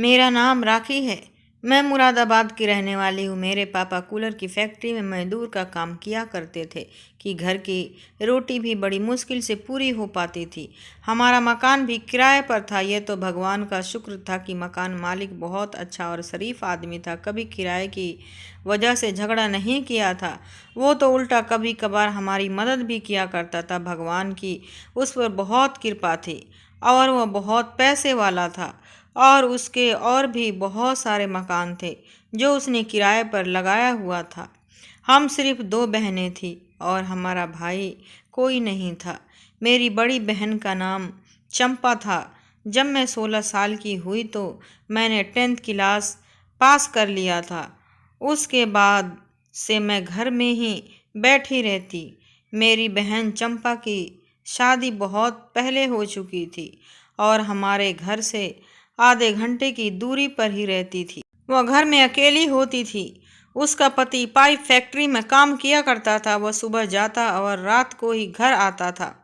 मेरा नाम राखी है। मैं मुरादाबाद की रहने वाली हूँ। मेरे पापा कूलर की फैक्ट्री में मजदूर का काम किया करते थे कि घर की रोटी भी बड़ी मुश्किल से पूरी हो पाती थी। हमारा मकान भी किराए पर था। यह तो भगवान का शुक्र था कि मकान मालिक बहुत अच्छा और शरीफ आदमी था। कभी किराए की वजह से झगड़ा नहीं किया था। वो तो उल्टा कभी कभार हमारी मदद भी किया करता था। भगवान की उस पर बहुत कृपा थी और वह बहुत पैसे वाला था और उसके और भी बहुत सारे मकान थे जो उसने किराए पर लगाया हुआ था। हम सिर्फ दो बहनें थीं और हमारा भाई कोई नहीं था। मेरी बड़ी बहन का नाम चंपा था। जब मैं 16 साल की हुई तो मैंने 10th क्लास पास कर लिया था। उसके बाद से मैं घर में ही बैठी रहती। मेरी बहन चंपा की शादी बहुत पहले हो चुकी थी और हमारे घर से आधे घंटे की दूरी पर ही रहती थी। वह घर में अकेली होती थी। उसका पति पाइप फैक्ट्री में काम किया करता था। वह सुबह जाता और रात को ही घर आता था।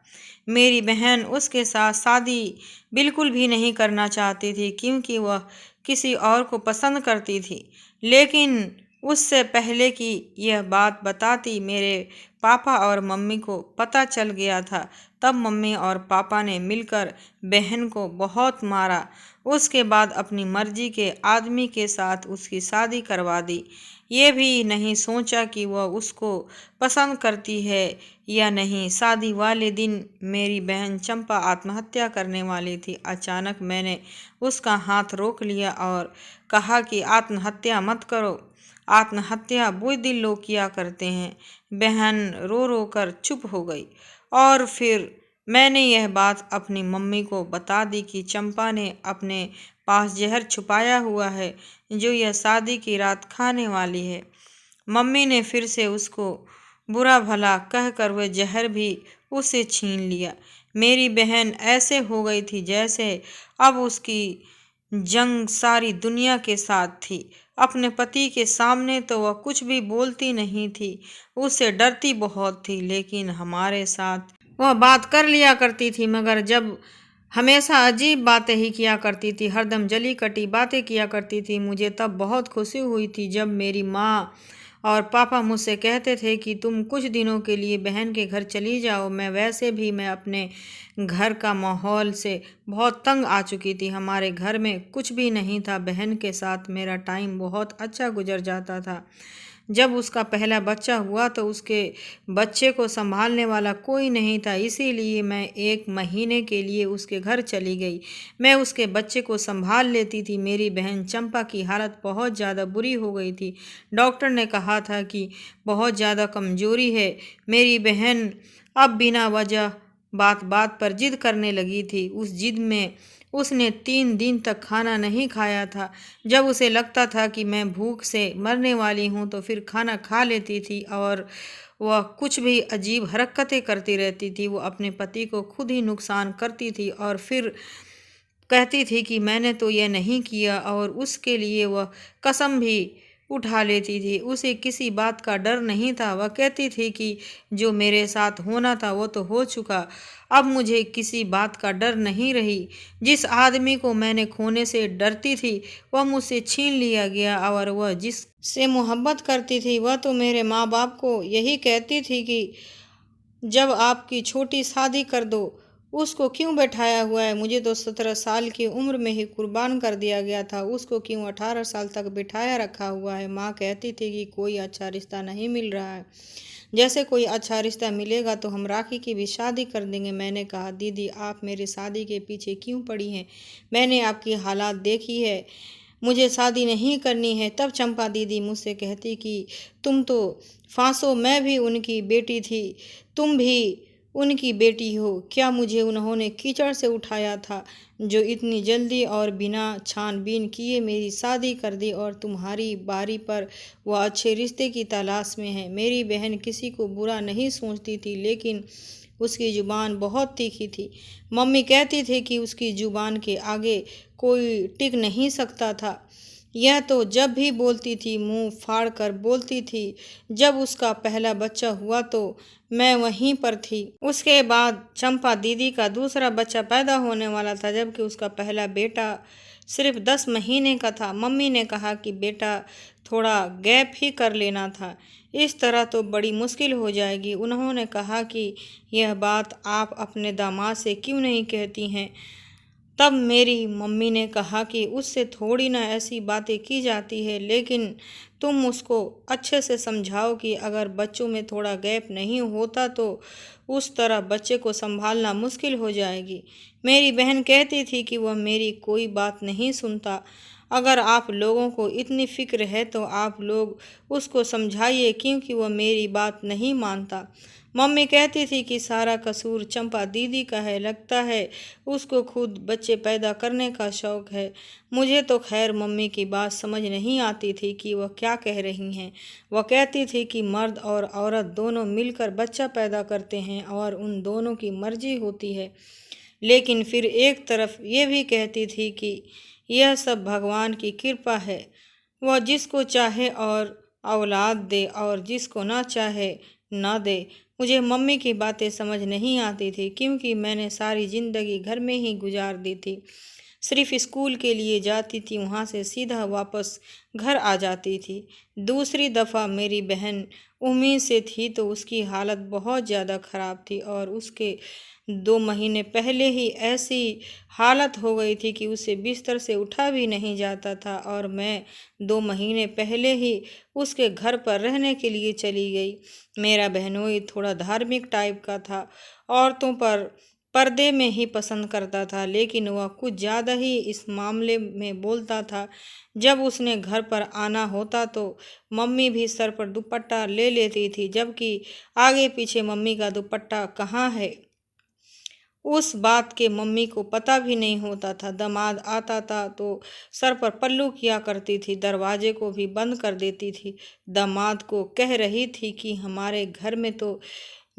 मेरी बहन उसके साथ शादी बिल्कुल भी नहीं करना चाहती थी क्योंकि वह किसी और को पसंद करती थी। लेकिन उससे पहले कि यह बात बताती मेरे पापा और मम्मी को पता चल गया था। तब मम्मी और पापा ने मिलकर बहन को बहुत मारा। उसके बाद अपनी मर्जी के आदमी के साथ उसकी शादी करवा दी। ये भी नहीं सोचा कि वह उसको पसंद करती है या नहीं। शादी वाले दिन मेरी बहन चंपा आत्महत्या करने वाली थी। अचानक मैंने उसका हाथ रोक लिया और कहा कि आत्महत्या मत करो। आत्महत्या बुज़दिल लोग किया करते हैं। बहन रो रो कर चुप हो गई और फिर मैंने यह बात अपनी मम्मी को बता दी कि चंपा ने अपने पास जहर छुपाया हुआ है जो यह शादी की रात खाने वाली है। मम्मी ने फिर से उसको बुरा भला कहकर वह जहर भी उससे छीन लिया। मेरी बहन ऐसे हो गई थी जैसे अब उसकी जंग सारी दुनिया के साथ थी। अपने पति के सामने तो वह कुछ भी बोलती नहीं थी, उससे डरती बहुत थी। लेकिन हमारे साथ वह बात कर लिया करती थी, मगर जब हमेशा अजीब बातें ही किया करती थी, हरदम जली कटी बातें किया करती थी। मुझे तब बहुत खुशी हुई थी जब मेरी माँ और पापा मुझसे कहते थे कि तुम कुछ दिनों के लिए बहन के घर चली जाओ। मैं अपने घर का माहौल से बहुत तंग आ चुकी थी। हमारे घर में कुछ भी नहीं था। बहन के साथ मेरा टाइम बहुत अच्छा गुजर जाता था। जब उसका पहला बच्चा हुआ तो उसके बच्चे को संभालने वाला कोई नहीं था, इसीलिए मैं 1 महीने के लिए उसके घर चली गई। मैं उसके बच्चे को संभाल लेती थी। मेरी बहन चंपा की हालत बहुत ज़्यादा बुरी हो गई थी। डॉक्टर ने कहा था कि बहुत ज़्यादा कमज़ोरी है। मेरी बहन अब बिना वजह बात बात पर जिद करने लगी थी। उस जिद में उसने 3 दिन तक खाना नहीं खाया था। जब उसे लगता था कि मैं भूख से मरने वाली हूँ तो फिर खाना खा लेती थी और वह कुछ भी अजीब हरकतें करती रहती थी। वो अपने पति को खुद ही नुकसान करती थी और फिर कहती थी कि मैंने तो यह नहीं किया और उसके लिए वह कसम भी उठा लेती थी। उसे किसी बात का डर नहीं था। वह कहती थी कि जो मेरे साथ होना था वो तो हो चुका, अब मुझे किसी बात का डर नहीं रही। जिस आदमी को मैंने खोने से डरती थी वह मुझसे छीन लिया गया और वह जिससे मोहब्बत करती थी वह तो मेरे माँ बाप को यही कहती थी कि जब आपकी छोटी शादी कर दो। उसको क्यों बैठाया हुआ है? मुझे तो 17 साल की उम्र में ही कुर्बान कर दिया गया था, उसको क्यों 18 साल तक बिठाया रखा हुआ है? माँ कहती थी कि कोई अच्छा रिश्ता नहीं मिल रहा है, जैसे कोई अच्छा रिश्ता मिलेगा तो हम राखी की भी शादी कर देंगे। मैंने कहा दीदी आप मेरी शादी के पीछे क्यों पड़ी हैं? मैंने आपकी हालात देखी है, मुझे शादी नहीं करनी है। तब चंपा दीदी मुझसे कहती कि तुम तो फांसो, मैं भी उनकी बेटी थी, तुम भी उनकी बेटी हो। क्या मुझे उन्होंने कीचड़ से उठाया था जो इतनी जल्दी और बिना छानबीन किए मेरी शादी कर दी और तुम्हारी बारी पर वह अच्छे रिश्ते की तलाश में है। मेरी बहन किसी को बुरा नहीं सोचती थी लेकिन उसकी ज़ुबान बहुत तीखी थी। मम्मी कहती थी कि उसकी ज़ुबान के आगे कोई टिक नहीं सकता था। यह तो जब भी बोलती थी मुंह फाड़ कर बोलती थी। जब उसका पहला बच्चा हुआ तो मैं वहीं पर थी। उसके बाद चंपा दीदी का दूसरा बच्चा पैदा होने वाला था, जबकि उसका पहला बेटा सिर्फ 10 महीने का था। मम्मी ने कहा कि बेटा थोड़ा गैप ही कर लेना था, इस तरह तो बड़ी मुश्किल हो जाएगी। उन्होंने कहा कि यह बात आप अपने दामाद से क्यों नहीं कहती हैं। तब मेरी मम्मी ने कहा कि उससे थोड़ी ना ऐसी बातें की जाती है, लेकिन तुम उसको अच्छे से समझाओ कि अगर बच्चों में थोड़ा गैप नहीं होता तो उस तरह बच्चे को संभालना मुश्किल हो जाएगी। मेरी बहन कहती थी कि वह मेरी कोई बात नहीं सुनता। अगर आप लोगों को इतनी फिक्र है तो आप लोग उसको समझाइए, क्योंकि वह मेरी बात नहीं मानता। मम्मी कहती थी कि सारा कसूर चंपा दीदी का है, लगता है उसको खुद बच्चे पैदा करने का शौक है। मुझे तो खैर मम्मी की बात समझ नहीं आती थी कि वह क्या कह रही हैं। वह कहती थी कि मर्द और औरत दोनों मिलकर बच्चा पैदा करते हैं और उन दोनों की मर्जी होती है, लेकिन फिर एक तरफ ये भी कहती थी कि यह सब भगवान की कृपा है, वह जिसको चाहे और औलाद दे और जिसको ना चाहे ना दे। मुझे मम्मी की बातें समझ नहीं आती थी, क्योंकि मैंने सारी ज़िंदगी घर में ही गुजार दी थी। सिर्फ स्कूल के लिए जाती थी, वहाँ से सीधा वापस घर आ जाती थी। दूसरी दफ़ा मेरी बहन उम्मीद से थी तो उसकी हालत बहुत ज़्यादा ख़राब थी और उसके 2 महीने पहले ही ऐसी हालत हो गई थी कि उसे बिस्तर से उठा भी नहीं जाता था और मैं 2 महीने पहले ही उसके घर पर रहने के लिए चली गई। मेरा बहनोई थोड़ा धार्मिक टाइप का था, औरतों पर पर्दे में ही पसंद करता था, लेकिन वह कुछ ज़्यादा ही इस मामले में बोलता था। जब उसने घर पर आना होता तो मम्मी भी सर पर दुपट्टा ले लेती थी, जबकि आगे पीछे मम्मी का दुपट्टा कहाँ है उस बात के मम्मी को पता भी नहीं होता था। दामाद आता था तो सर पर पल्लू किया करती थी, दरवाजे को भी बंद कर देती थी। दामाद को कह रही थी कि हमारे घर में तो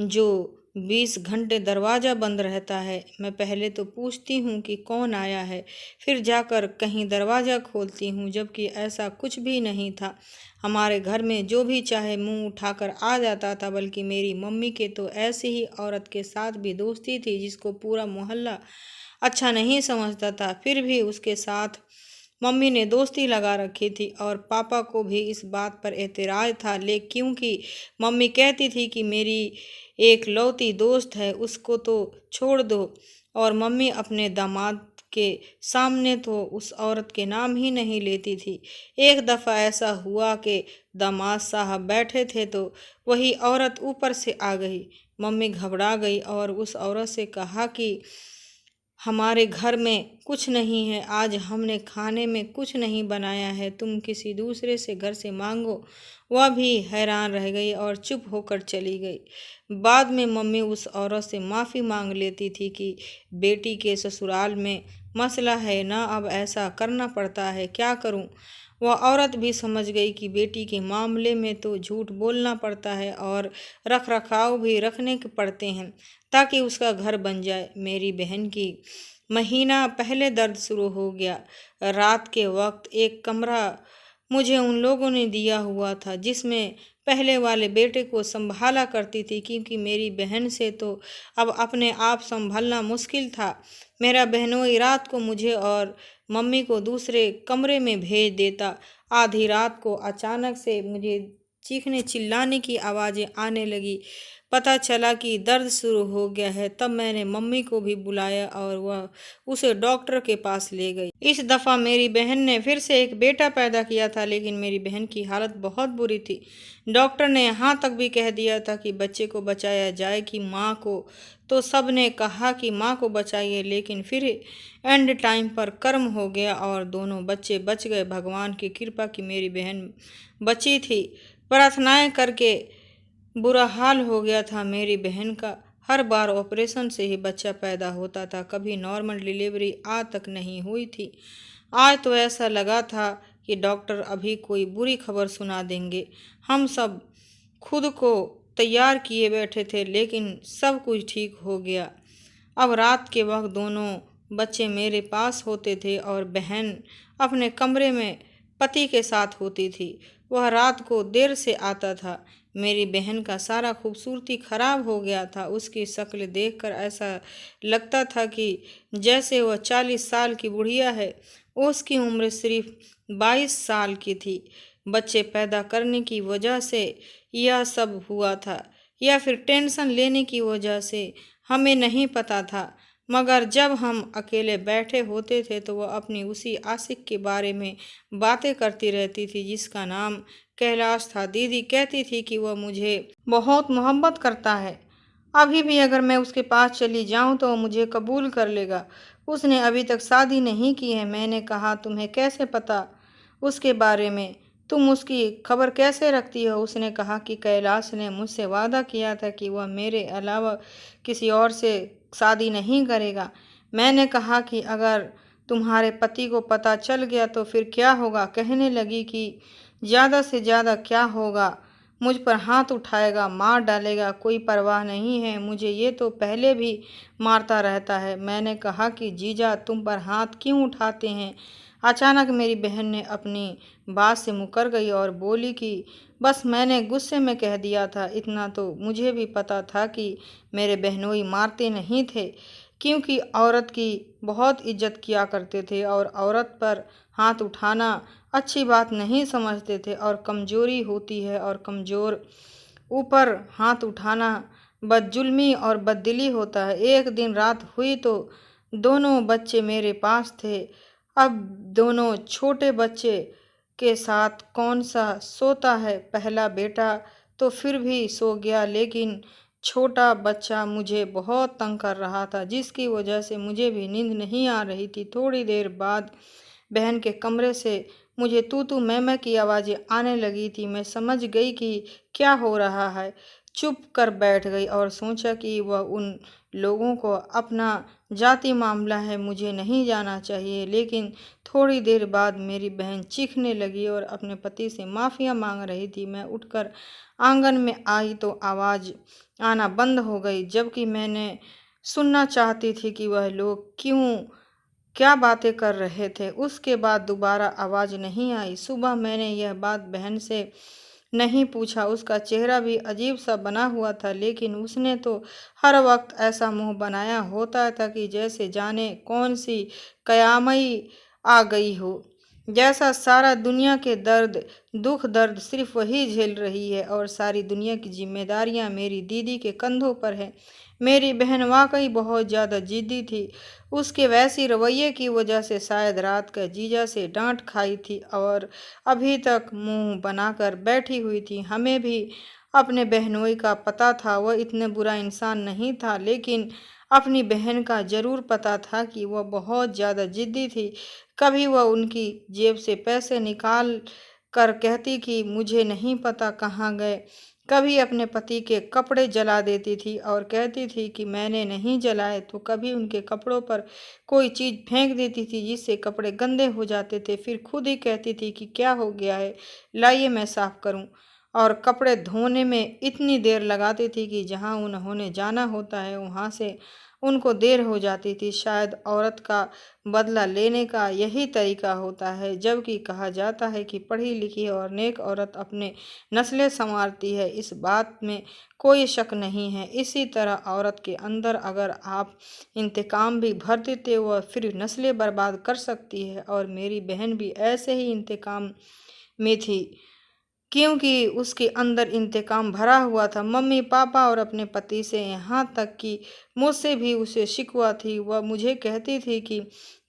जो 20 घंटे दरवाज़ा बंद रहता है। मैं पहले तो पूछती हूँ कि कौन आया है, फिर जाकर कहीं दरवाज़ा खोलती हूँ, जबकि ऐसा कुछ भी नहीं था। हमारे घर में जो भी चाहे मुंह उठाकर आ जाता था, बल्कि मेरी मम्मी के तो ऐसी ही औरत के साथ भी दोस्ती थी जिसको पूरा मोहल्ला अच्छा नहीं समझता था, फिर भी उसके साथ मम्मी ने दोस्ती लगा रखी थी। और पापा को भी इस बात पर एतराज़ था, लेकिन क्योंकि मम्मी कहती थी कि मेरी एक लौती दोस्त है, उसको तो छोड़ दो। और मम्मी अपने दामाद के सामने तो उस औरत के नाम ही नहीं लेती थी। एक दफ़ा ऐसा हुआ कि दामाद साहब बैठे थे तो वही औरत ऊपर से आ गई। मम्मी घबरा गई और उस औरत से कहा कि हमारे घर में कुछ नहीं है, आज हमने खाने में कुछ नहीं बनाया है, तुम किसी दूसरे से घर से मांगो। वह भी हैरान रह गई और चुप होकर चली गई। बाद में मम्मी उस औरत से माफ़ी मांग लेती थी कि बेटी के ससुराल में मसला है ना, अब ऐसा करना पड़ता है, क्या करूं। वह औरत भी समझ गई कि बेटी के मामले में तो झूठ बोलना पड़ता है और रख रखाव भी रखने के पड़ते हैं ताकि उसका घर बन जाए। मेरी बहन की महीना पहले दर्द शुरू हो गया। रात के वक्त एक कमरा मुझे उन लोगों ने दिया हुआ था जिसमें पहले वाले बेटे को संभाला करती थी, क्योंकि मेरी बहन से तो अब अपने आप संभालना मुश्किल था। मेरा बहनोई रात को मुझे और मम्मी को दूसरे कमरे में भेज देता। आधी रात को अचानक से मुझे चीखने चिल्लाने की आवाज़ें आने लगी। पता चला कि दर्द शुरू हो गया है। तब मैंने मम्मी को भी बुलाया और वह उसे डॉक्टर के पास ले गई। इस दफ़ा मेरी बहन ने फिर से एक बेटा पैदा किया था, लेकिन मेरी बहन की हालत बहुत बुरी थी। डॉक्टर ने यहाँ तक भी कह दिया था कि बच्चे को बचाया जाए कि माँ को। तो सब ने कहा कि माँ को बचाइए, लेकिन फिर एंड टाइम पर कर्म हो गया और दोनों बच्चे बच गए। भगवान की कृपा की मेरी बहन बची थी। प्रार्थनाएं करके बुरा हाल हो गया था मेरी बहन का। हर बार ऑपरेशन से ही बच्चा पैदा होता था, कभी नॉर्मल डिलीवरी आज तक नहीं हुई थी। आज तो ऐसा लगा था कि डॉक्टर अभी कोई बुरी खबर सुना देंगे। हम सब खुद को तैयार किए बैठे थे, लेकिन सब कुछ ठीक हो गया। अब रात के वक्त दोनों बच्चे मेरे पास होते थे और बहन अपने कमरे में पति के साथ होती थी। वह रात को देर से आता था। मेरी बहन का सारा खूबसूरती खराब हो गया था। उसकी शक्ल देखकर ऐसा लगता था कि जैसे वह 40 साल की बुढ़िया है। उसकी उम्र सिर्फ 22 साल की थी। बच्चे पैदा करने की वजह से यह सब हुआ था या फिर टेंशन लेने की वजह से, हमें नहीं पता था। मगर जब हम अकेले बैठे होते थे तो वह अपनी उसी आशिक के बारे में बातें करती रहती थी जिसका नाम कैलाश था। दीदी कहती थी कि वह मुझे बहुत मोहब्बत करता है। अभी भी अगर मैं उसके पास चली जाऊं तो वो मुझे कबूल कर लेगा। उसने अभी तक शादी नहीं की है। मैंने कहा, तुम्हें कैसे पता उसके बारे में? तुम उसकी खबर कैसे रखती हो? उसने कहा कि कैलाश ने मुझसे वादा किया था कि वह मेरे अलावा किसी और से शादी नहीं करेगा। मैंने कहा कि अगर तुम्हारे पति को पता चल गया तो फिर क्या होगा? कहने लगी कि ज़्यादा से ज़्यादा क्या होगा, मुझ पर हाथ उठाएगा, मार डालेगा, कोई परवाह नहीं है, मुझे ये तो पहले भी मारता रहता है। मैंने कहा कि जीजा तुम पर हाथ क्यों उठाते हैं? अचानक मेरी बहन ने अपनी बात से मुकर गई और बोली कि बस मैंने गुस्से में कह दिया था। इतना तो मुझे भी पता था कि मेरे बहनोई मारते नहीं थे, क्योंकि औरत की बहुत इज्जत किया करते थे और औरत पर हाथ उठाना अच्छी बात नहीं समझते थे और कमज़ोरी होती है और कमज़ोर ऊपर हाथ उठाना बदजुल्मी और बददिली होता है। एक दिन रात हुई तो दोनों बच्चे मेरे पास थे। अब दोनों छोटे बच्चे के साथ कौन सा सोता है? पहला बेटा तो फिर भी सो गया, लेकिन छोटा बच्चा मुझे बहुत तंग कर रहा था जिसकी वजह से मुझे भी नींद नहीं आ रही थी। थोड़ी देर बाद बहन के कमरे से मुझे तू तू मैं की आवाज़ें आने लगी थी। मैं समझ गई कि क्या हो रहा है। चुप कर बैठ गई और सोचा कि वह उन लोगों को अपना जाति मामला है, मुझे नहीं जाना चाहिए। लेकिन थोड़ी देर बाद मेरी बहन चीखने लगी और अपने पति से माफ़िया मांग रही थी। मैं उठकर आंगन में आई तो आवाज़ आना बंद हो गई, जबकि मैंने सुनना चाहती थी कि वह लोग क्यों क्या बातें कर रहे थे। उसके बाद दोबारा आवाज़ नहीं आई। सुबह मैंने यह बात बहन से नहीं पूछा। उसका चेहरा भी अजीब सा बना हुआ था, लेकिन उसने तो हर वक्त ऐसा मुंह बनाया होता था कि जैसे जाने कौन सी कयामई आ गई हो, जैसा सारा दुनिया के दर्द दुख दर्द सिर्फ वही झेल रही है और सारी दुनिया की जिम्मेदारियां मेरी दीदी के कंधों पर है। मेरी बहन वाकई बहुत ज़्यादा जिद्दी थी। उसके वैसी रवैये की वजह से शायद रात का जीजा से डांट खाई थी और अभी तक मुंह बनाकर बैठी हुई थी। हमें भी अपने बहनोई का पता था। वह इतने बुरा इंसान नहीं था, लेकिन अपनी बहन का ज़रूर पता था कि वह बहुत ज़्यादा जिद्दी थी। कभी वह उनकी जेब से पैसे निकाल कर कहती कि मुझे नहीं पता कहाँ गए। कभी अपने पति के कपड़े जला देती थी और कहती थी कि मैंने नहीं जलाए, तो कभी उनके कपड़ों पर कोई चीज़ फेंक देती थी जिससे कपड़े गंदे हो जाते थे। फिर खुद ही कहती थी कि क्या हो गया है, लाइए मैं साफ़ करूं। और कपड़े धोने में इतनी देर लगाती थी कि जहां उन्होंने जाना होता है वहां से उनको देर हो जाती थी। शायद औरत का बदला लेने का यही तरीका होता है। जबकि कहा जाता है कि पढ़ी लिखी और नेक औरत अपने नस्लें संवारती है, इस बात में कोई शक नहीं है। इसी तरह औरत के अंदर अगर आप इंतकाम भी भर देते वह फिर नस्लें बर्बाद कर सकती है। और मेरी बहन भी ऐसे ही इंतकाम में थी, क्योंकि उसके अंदर इंतकाम भरा हुआ था, मम्मी पापा और अपने पति से, यहाँ तक कि मुझसे भी उसे शिकवा थी। वह मुझे कहती थी कि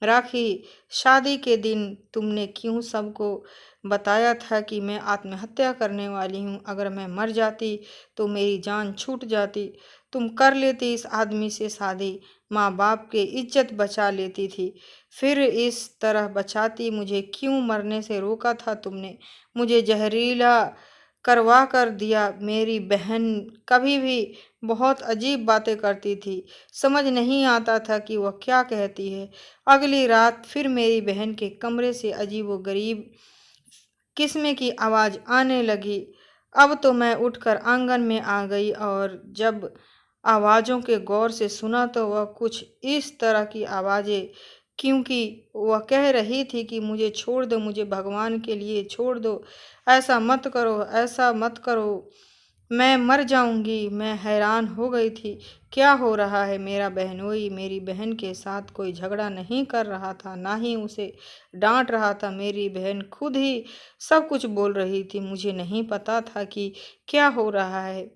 राखी, शादी के दिन तुमने क्यों सबको बताया था कि मैं आत्महत्या करने वाली हूँ? अगर मैं मर जाती तो मेरी जान छूट जाती। तुम कर लेती इस आदमी से शादी, माँ बाप की इज्जत बचा लेती थी। फिर इस तरह बचाती, मुझे क्यों मरने से रोका था तुमने? मुझे जहरीला करवा कर दिया। मेरी बहन कभी भी बहुत अजीब बातें करती थी, समझ नहीं आता था कि वह क्या कहती है। अगली रात फिर मेरी बहन के कमरे से अजीबोगरीब किस्म की आवाज़ आने लगी। अब तो मैं उठकर आंगन में आ गई और जब आवाज़ों के गौर से सुना तो वह कुछ इस तरह की आवाज़ें, क्योंकि वह कह रही थी कि मुझे छोड़ दो, मुझे भगवान के लिए छोड़ दो, ऐसा मत करो, ऐसा मत करो। मैं मर जाऊंगी। मैं हैरान हो गई थी। क्या हो रहा है? मेरा बहनोई मेरी बहन के साथ कोई झगड़ा नहीं कर रहा था, ना ही उसे डांट रहा था। मेरी बहन खुद ही सब कुछ बोल रही थी। मुझे नहीं पता था कि क्या हो रहा है।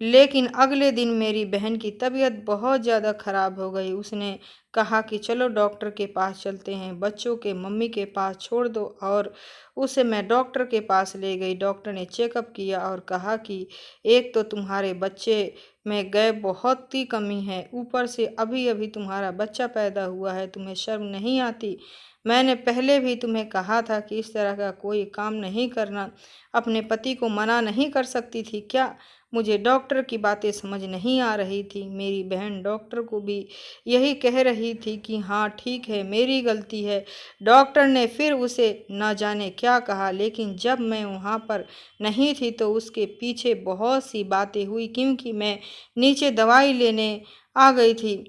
लेकिन अगले दिन मेरी बहन की तबीयत बहुत ज़्यादा ख़राब हो गई। उसने कहा कि चलो डॉक्टर के पास चलते हैं, बच्चों के मम्मी के पास छोड़ दो। और उसे मैं डॉक्टर के पास ले गई। डॉक्टर ने चेकअप किया और कहा कि एक तो तुम्हारे बच्चे में गैप बहुत ही कमी है, ऊपर से अभी अभी तुम्हारा बच्चा पैदा हुआ है। तुम्हें शर्म नहीं आती? मैंने पहले भी तुम्हें कहा था कि इस तरह का कोई काम नहीं करना। अपने पति को मना नहीं कर सकती थी क्या? मुझे डॉक्टर की बातें समझ नहीं आ रही थी। मेरी बहन डॉक्टर को भी यही कह रही थी कि हाँ ठीक है, मेरी गलती है। डॉक्टर ने फिर उसे न जाने क्या कहा, लेकिन जब मैं वहाँ पर नहीं थी तो उसके पीछे बहुत सी बातें हुई, क्योंकि मैं नीचे दवाई लेने आ गई थी।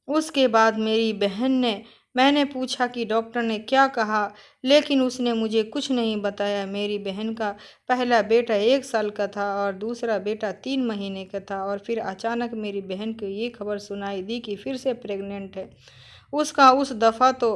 उसके बाद मेरी बहन ने मैंने पूछा कि डॉक्टर ने क्या कहा, लेकिन उसने मुझे कुछ नहीं बताया। मेरी बहन का पहला बेटा 1 साल का था और दूसरा बेटा 3 महीने का था, और फिर अचानक मेरी बहन को ये खबर सुनाई दी कि फिर से प्रेग्नेंट है। उसका उस दफ़ा तो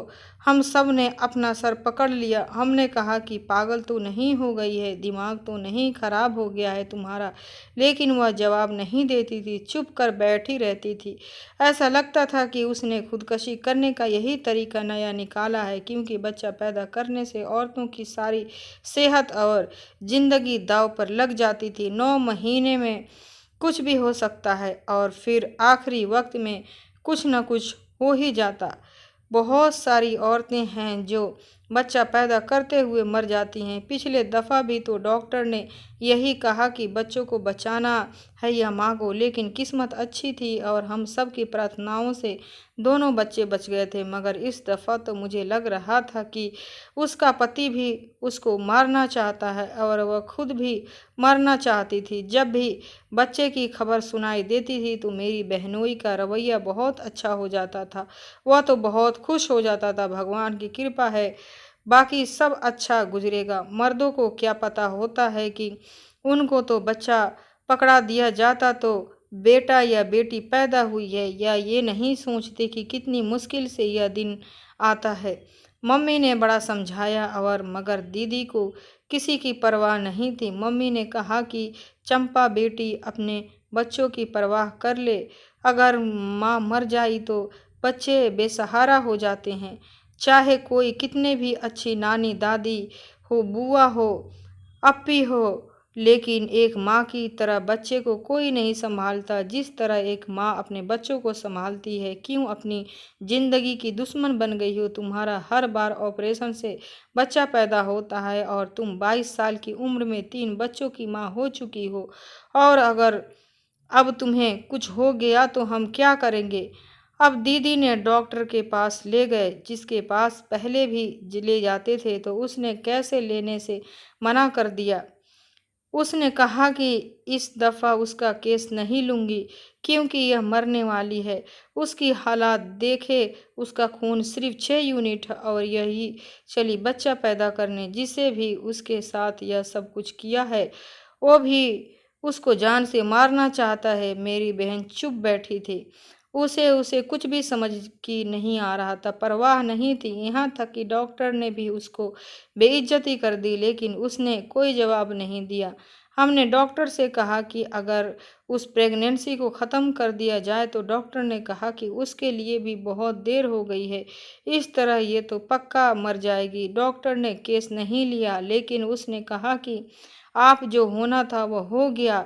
हम सब ने अपना सर पकड़ लिया। हमने कहा कि पागल तो नहीं हो गई है, दिमाग तो नहीं खराब हो गया है तुम्हारा? लेकिन वह जवाब नहीं देती थी, चुप कर बैठी रहती थी। ऐसा लगता था कि उसने खुदकशी करने का यही तरीका नया निकाला है, क्योंकि बच्चा पैदा करने से औरतों की सारी सेहत और ज़िंदगी दांव पर लग जाती थी। 9 महीने में कुछ भी हो सकता है और फिर आखिरी वक्त में कुछ न कुछ हो ही जाता। बहुत सारी औरतें हैं जो बच्चा पैदा करते हुए मर जाती हैं। पिछले दफ़ा भी तो डॉक्टर ने यही कहा कि बच्चों को बचाना है या माँ को, लेकिन किस्मत अच्छी थी और हम सब की प्रार्थनाओं से दोनों बच्चे बच गए थे। मगर इस दफ़ा तो मुझे लग रहा था कि उसका पति भी उसको मारना चाहता है और वह खुद भी मरना चाहती थी। जब भी बच्चे की खबर सुनाई देती थी तो मेरी बहनोई का रवैया बहुत अच्छा हो जाता था। वह तो बहुत खुश हो जाता था, भगवान की कृपा है, बाकी सब अच्छा गुजरेगा। मर्दों को क्या पता होता है कि उनको तो बच्चा पकड़ा दिया जाता तो बेटा या बेटी पैदा हुई है, या ये नहीं सोचते कि कितनी मुश्किल से यह दिन आता है। मम्मी ने बड़ा समझाया और मगर दीदी को किसी की परवाह नहीं थी। मम्मी ने कहा कि चंपा बेटी अपने बच्चों की परवाह कर ले। अगर माँ मर जाई तो बच्चे बेसहारा हो जाते हैं। चाहे कोई कितने भी अच्छी नानी दादी हो, बुआ हो, अपी हो, लेकिन एक माँ की तरह बच्चे को कोई नहीं संभालता जिस तरह एक माँ अपने बच्चों को संभालती है। क्यों अपनी ज़िंदगी की दुश्मन बन गई हो? तुम्हारा हर बार ऑपरेशन से बच्चा पैदा होता है और तुम 22 साल की उम्र में 3 बच्चों की माँ हो चुकी हो, और अगर अब तुम्हें कुछ हो गया तो हम क्या करेंगे? अब दीदी ने डॉक्टर के पास ले गए, जिसके पास पहले भी ले जाते थे, तो उसने कैसे लेने से मना कर दिया। उसने कहा कि इस दफ़ा उसका केस नहीं लूँगी, क्योंकि यह मरने वाली है। उसकी हालात देखे, उसका खून सिर्फ 6 यूनिट है और यही चली बच्चा पैदा करने। जिसे भी उसके साथ यह सब कुछ किया है वो भी उसको जान से मारना चाहता है। मेरी बहन चुप बैठी थी। उसे उसे कुछ भी समझ की नहीं आ रहा था, परवाह नहीं थी। यहाँ तक कि डॉक्टर ने भी उसको बेइज्जती कर दी, लेकिन उसने कोई जवाब नहीं दिया। हमने डॉक्टर से कहा कि अगर उस प्रेगनेंसी को ख़त्म कर दिया जाए, तो डॉक्टर ने कहा कि उसके लिए भी बहुत देर हो गई है, इस तरह ये तो पक्का मर जाएगी। डॉक्टर ने केस नहीं लिया, लेकिन उसने कहा कि आप जो होना था वह हो गया।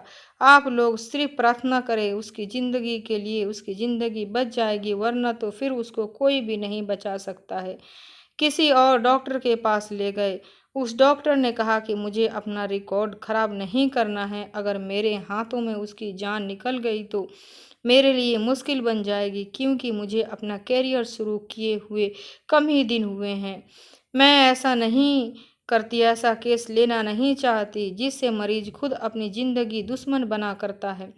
आप लोग सिर्फ प्रार्थना करें उसकी ज़िंदगी के लिए, उसकी ज़िंदगी बच जाएगी, वरना तो फिर उसको कोई भी नहीं बचा सकता है। किसी और डॉक्टर के पास ले गए। उस डॉक्टर ने कहा कि मुझे अपना रिकॉर्ड ख़राब नहीं करना है। अगर मेरे हाथों में उसकी जान निकल गई तो मेरे लिए मुश्किल बन जाएगी, क्योंकि मुझे अपना करियर शुरू किए हुए कम ही दिन हुए हैं। मैं ऐसा नहीं करती, ऐसा केस लेना नहीं चाहती जिससे मरीज खुद अपनी ज़िंदगी दुश्मन बना करता है।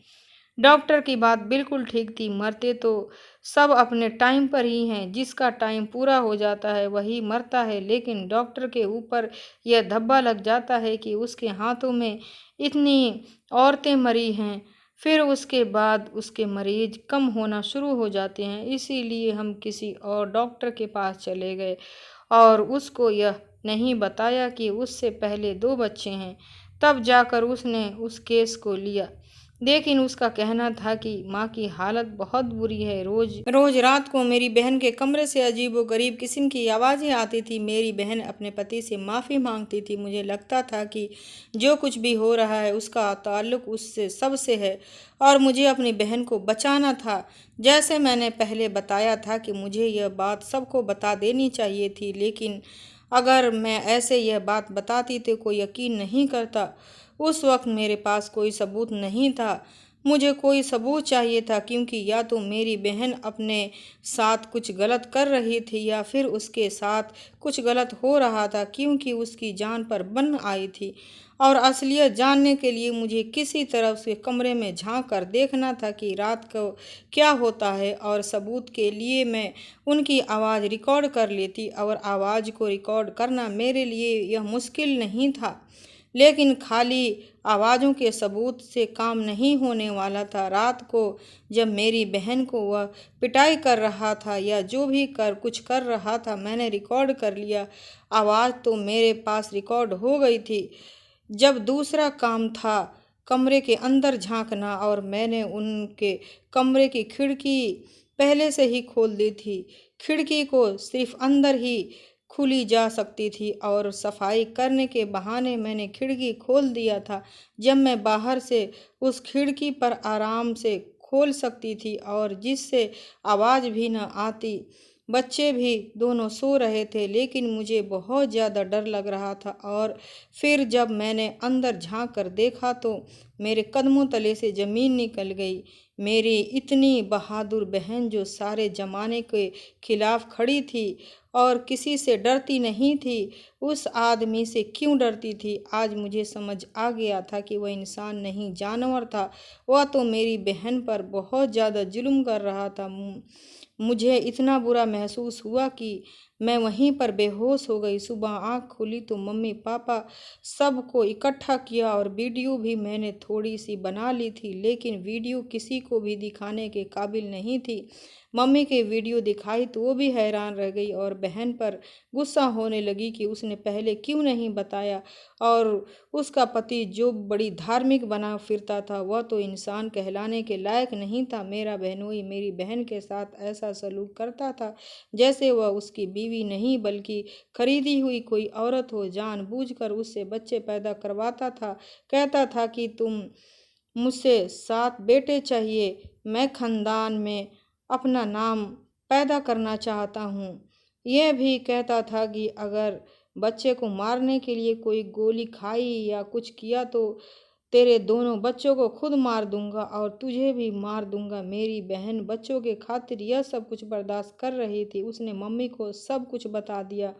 डॉक्टर की बात बिल्कुल ठीक थी, मरते तो सब अपने टाइम पर ही हैं, जिसका टाइम पूरा हो जाता है वही मरता है। लेकिन डॉक्टर के ऊपर यह धब्बा लग जाता है कि उसके हाथों में इतनी औरतें मरी हैं, फिर उसके बाद उसके मरीज कम होना शुरू हो जाते हैं। इसीलिए हम किसी और डॉक्टर के पास चले गए और उसको यह नहीं बताया कि उससे पहले 2 बच्चे हैं। तब जाकर उसने उस केस को लिया। लेकिन उसका कहना था कि माँ की हालत बहुत बुरी है। रोज रोज रात को मेरी बहन के कमरे से अजीबोगरीब किस्म की आवाज़ें आती थी। मेरी बहन अपने पति से माफ़ी मांगती थी। मुझे लगता था कि जो कुछ भी हो रहा है उसका ताल्लुक उससे सबसे है और मुझे अपनी बहन को बचाना था। जैसे मैंने पहले बताया था कि मुझे यह बात सबको बता देनी चाहिए थी, लेकिन अगर मैं ऐसे यह बात बताती तो कोई यकीन नहीं करता। उस वक्त मेरे पास कोई सबूत नहीं था। मुझे कोई सबूत चाहिए था, क्योंकि या तो मेरी बहन अपने साथ कुछ गलत कर रही थी या फिर उसके साथ कुछ गलत हो रहा था, क्योंकि उसकी जान पर बन आई थी। और असलियत जानने के लिए मुझे किसी तरह उसके कमरे में झांक कर देखना था कि रात को क्या होता है, और सबूत के लिए मैं उनकी आवाज़ रिकॉर्ड कर लेती। और आवाज़ को रिकॉर्ड करना मेरे लिए यह मुश्किल नहीं था, लेकिन खाली आवाज़ों के सबूत से काम नहीं होने वाला था। रात को जब मेरी बहन को वह पिटाई कर रहा था या जो भी कुछ कर रहा था, मैंने रिकॉर्ड कर लिया। आवाज़ तो मेरे पास रिकॉर्ड हो गई थी। जब दूसरा काम था कमरे के अंदर झांकना, और मैंने उनके कमरे की खिड़की पहले से ही खोल दी थी। खिड़की को सिर्फ अंदर ही खुली जा सकती थी और सफाई करने के बहाने मैंने खिड़की खोल दिया था। जब मैं बाहर से उस खिड़की पर आराम से खोल सकती थी और जिससे आवाज़ भी न आती। बच्चे भी दोनों सो रहे थे, लेकिन मुझे बहुत ज़्यादा डर लग रहा था। और फिर जब मैंने अंदर झांक कर देखा तो मेरे कदमों तले से ज़मीन निकल गई। मेरी इतनी बहादुर बहन जो सारे ज़माने के खिलाफ खड़ी थी और किसी से डरती नहीं थी, उस आदमी से क्यों डरती थी? आज मुझे समझ आ गया था कि वह इंसान नहीं जानवर था। वह तो मेरी बहन पर बहुत ज़्यादा जुल्म कर रहा था। मुझे इतना बुरा महसूस हुआ कि मैं वहीं पर बेहोश हो गई। सुबह आँख खुली तो मम्मी पापा सबको इकट्ठा किया और वीडियो भी मैंने थोड़ी सी बना ली थी, लेकिन वीडियो किसी को भी दिखाने के काबिल नहीं थी। मम्मी के वीडियो दिखाई तो वो भी हैरान रह गई और बहन पर गुस्सा होने लगी कि उसने पहले क्यों नहीं बताया। और उसका पति जो बड़ी धार्मिक बना फिरता था, वह तो इंसान कहलाने के लायक नहीं था। मेरा बहनोई मेरी बहन के साथ ऐसा सलूक करता था जैसे वह उसकी बीवी नहीं बल्कि खरीदी हुई कोई औरत हो। जानबूझकर उससे बच्चे पैदा करवाता था। कहता था कि तुम मुझसे 7 बेटे चाहिए, मैं खानदान में अपना नाम पैदा करना चाहता हूँ। यह भी कहता था कि अगर बच्चे को मारने के लिए कोई गोली खाई या कुछ किया तो तेरे दोनों बच्चों को खुद मार दूंगा और तुझे भी मार दूंगा। मेरी बहन बच्चों के खातिर यह सब कुछ बर्दाश्त कर रही थी। उसने मम्मी को सब कुछ बता दिया।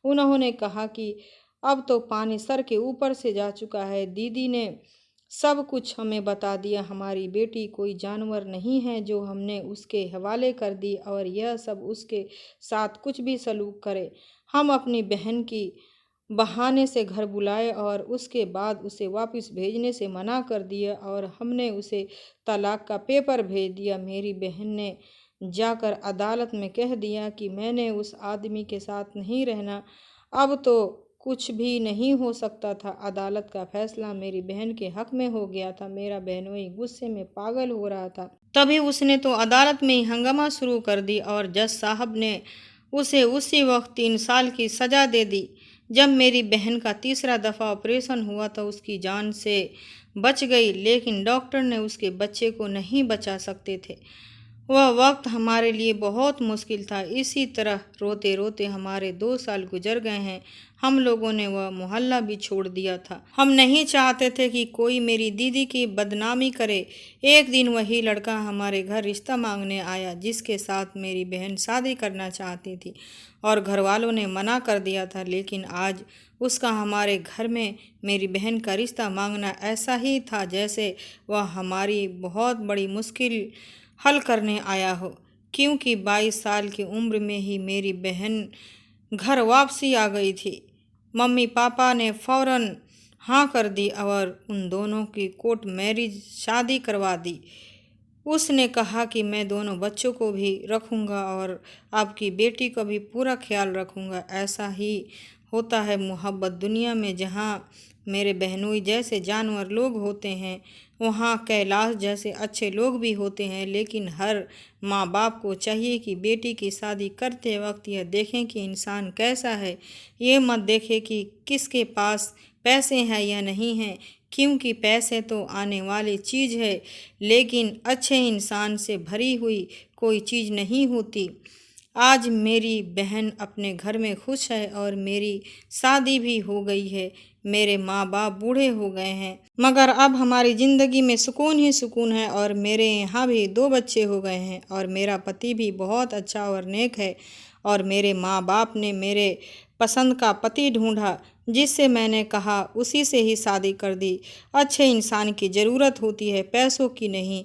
उन्होंने कहा कि अब तो पानी सर के ऊपर से जा चुका है। दीदी ने सब कुछ हमें बता दिया। हमारी बेटी कोई जानवर नहीं है जो हमने उसके हवाले कर दी और यह सब उसके साथ कुछ भी सलूक करे। हम अपनी बहन की बहाने से घर बुलाए और उसके बाद उसे वापस भेजने से मना कर दिया और हमने उसे तलाक का पेपर भेज दिया। मेरी बहन ने जाकर अदालत में कह दिया कि मैंने उस आदमी के साथ नहीं रहना। अब तो कुछ भी नहीं हो सकता था। अदालत का फैसला मेरी बहन के हक में हो गया था। मेरा बहनोई गुस्से में पागल हो रहा था। तभी उसने तो अदालत में ही हंगामा शुरू कर दी और जज साहब ने उसे उसी वक्त 3 साल की सज़ा दे दी। जब मेरी बहन का तीसरा दफ़ा ऑपरेशन हुआ तो उसकी जान से बच गई, लेकिन डॉक्टर ने उसके बच्चे को नहीं बचा सकते थे। वह वक्त हमारे लिए बहुत मुश्किल था। इसी तरह रोते रोते हमारे 2 साल गुजर गए हैं। हम लोगों ने वह मोहल्ला भी छोड़ दिया था। हम नहीं चाहते थे कि कोई मेरी दीदी की बदनामी करे। एक दिन वही लड़का हमारे घर रिश्ता मांगने आया जिसके साथ मेरी बहन शादी करना चाहती थी और घर वालों ने मना कर दिया था, लेकिन आज उसका हमारे घर में मेरी बहन का रिश्ता मांगना ऐसा ही था जैसे वह हमारी बहुत बड़ी मुश्किल हल करने आया हो, क्योंकि 22 साल की उम्र में ही मेरी बहन घर वापसी आ गई थी। मम्मी पापा ने फौरन हाँ कर दी और उन दोनों की कोर्ट मैरिज शादी करवा दी। उसने कहा कि मैं दोनों बच्चों को भी रखूँगा और आपकी बेटी का भी पूरा ख्याल रखूँगा। ऐसा ही होता है मोहब्बत दुनिया में, जहाँ मेरे बहनोई जैसे जानवर लोग होते हैं वहाँ कैलाश जैसे अच्छे लोग भी होते हैं। लेकिन हर माँ बाप को चाहिए कि बेटी की शादी करते वक्त यह देखें कि इंसान कैसा है, ये मत देखें कि किसके पास पैसे हैं या नहीं हैं, क्योंकि पैसे तो आने वाली चीज़ है लेकिन अच्छे इंसान से भरी हुई कोई चीज़ नहीं होती। आज मेरी बहन अपने घर में खुश है और मेरी शादी भी हो गई है। मेरे माँ बाप बूढ़े हो गए हैं मगर अब हमारी ज़िंदगी में सुकून ही सुकून है और मेरे यहाँ भी 2 बच्चे हो गए हैं और मेरा पति भी बहुत अच्छा और नेक है और मेरे माँ बाप ने मेरे पसंद का पति ढूंढा जिससे मैंने कहा उसी से ही शादी कर दी। अच्छे इंसान की ज़रूरत होती है, पैसों की नहीं।